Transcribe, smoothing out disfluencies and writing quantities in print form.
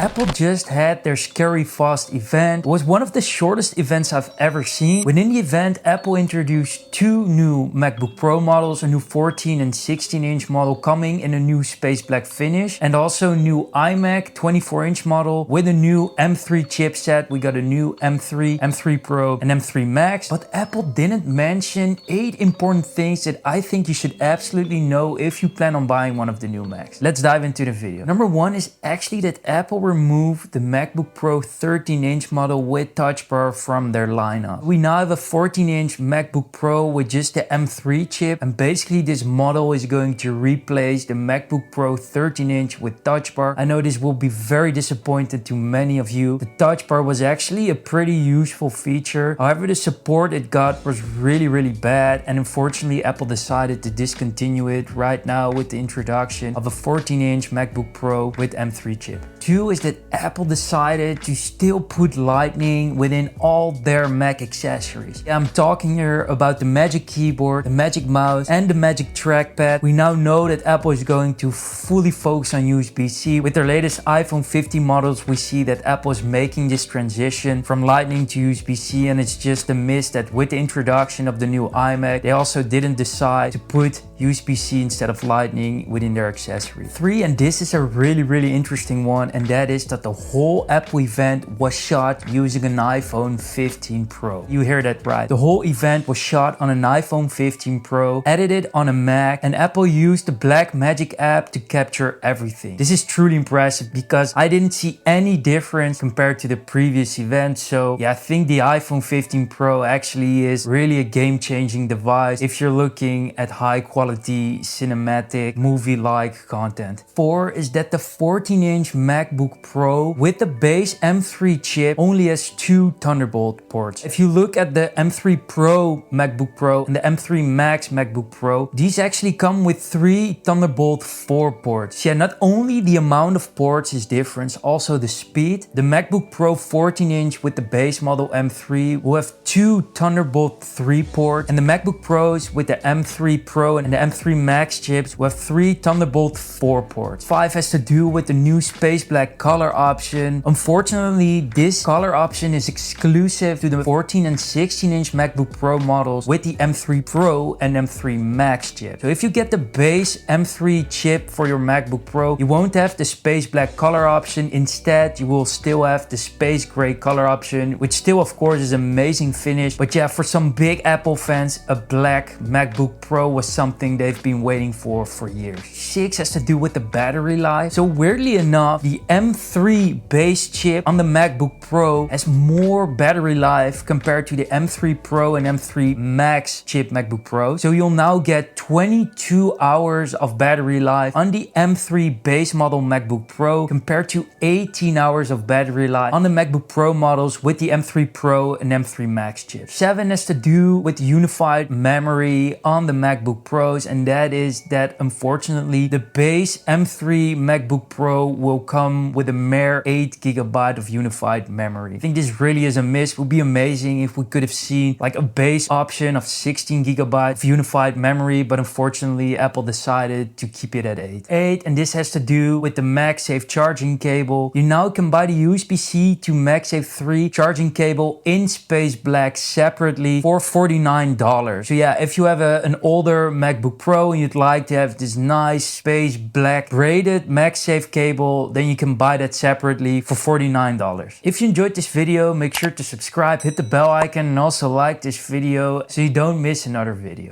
Apple just had their Scary Fast event. It was one of the shortest events I've ever seen. Within the event, Apple introduced two new MacBook Pro models, a new 14 and 16-inch model coming in a new Space Black finish, and also a new iMac 24-inch model with a new M3 chipset. We got a new M3, M3 Pro, and M3 Max. But Apple didn't mention 8 important things that I think you should absolutely know if you plan on buying one of the new Macs. Let's dive into the video. Number 1 is actually that Apple removed the MacBook Pro 13-inch model with Touch Bar from their lineup. We now have a 14-inch MacBook Pro with just the M3 chip, and basically this model is going to replace the MacBook Pro 13-inch with Touch Bar. I know this will be very disappointing to many of you. The Touch Bar was actually a pretty useful feature. However, the support it got was really bad, and unfortunately Apple decided to discontinue it right now with the introduction of a 14-inch MacBook Pro with M3 chip. 2 is that Apple decided to still put Lightning within all their Mac accessories. I'm talking here about the Magic Keyboard, the Magic Mouse, and the Magic Trackpad. We now know that Apple is going to fully focus on USB-C. With their latest iPhone 15 models, we see that Apple is making this transition from Lightning to USB-C, and it's just a miss that with the introduction of the new iMac, they also didn't decide to put USB-C instead of Lightning within their accessories. 3, and this is a really interesting one, and that is that the whole Apple event was shot using an iPhone 15 Pro. You hear that right. The whole event was shot on an iPhone 15 Pro, edited on a Mac, and Apple used the Blackmagic app to capture everything. This is truly impressive because I didn't see any difference compared to the previous event. So yeah, I think the iPhone 15 Pro actually is really a game-changing device if you're looking at high quality cinematic movie-like content. 4 is that the 14-inch MacBook Pro with the base M3 chip only has 2 Thunderbolt ports. If you look at the M3 Pro MacBook Pro and the M3 Max MacBook Pro, these actually come with 3 Thunderbolt 4 ports. Yeah, not only the amount of ports is different, also the speed. The MacBook Pro 14-inch with the base model M3 will have 2 Thunderbolt 3 ports, and the MacBook Pros with the M3 Pro and the M3 Max chips will have 3 Thunderbolt 4 ports. 5 has to do with the new Space Black color option. Unfortunately, this color option is exclusive to the 14 and 16-inch MacBook Pro models with the M3 Pro and M3 Max chip. So if you get the base M3 chip for your MacBook Pro, you won't have the Space Black color option. Instead, you will still have the Space Gray color option, which still of course is amazing finish. But yeah, for some big Apple fans, a black MacBook Pro was something they've been waiting for years. 6 has to do with the battery life. So weirdly enough, the M3 base chip on the MacBook Pro has more battery life compared to the M3 Pro and M3 Max chip MacBook Pro. So you'll now get 22 hours of battery life on the M3 base model MacBook Pro compared to 18 hours of battery life on the MacBook Pro models with the M3 Pro and M3 Max chips. 7 has to do with unified memory on the MacBook Pros, and that is that unfortunately the base M3 MacBook Pro will come with a mere 8 GB of unified memory. I think this really is a miss. It would be amazing if we could have seen like a base option of 16 GB of unified memory, but unfortunately Apple decided to keep it at 8, and this has to do with the MagSafe charging cable. You now can buy the USB-C to MagSafe 3 charging cable in Space Black separately for $49. So yeah, if you have an older MacBook Pro and you'd like to have this nice Space Black braided MagSafe cable, then you can buy that separately for $49. If you enjoyed this video, make sure to subscribe, hit the bell icon, and also like this video so you don't miss another video.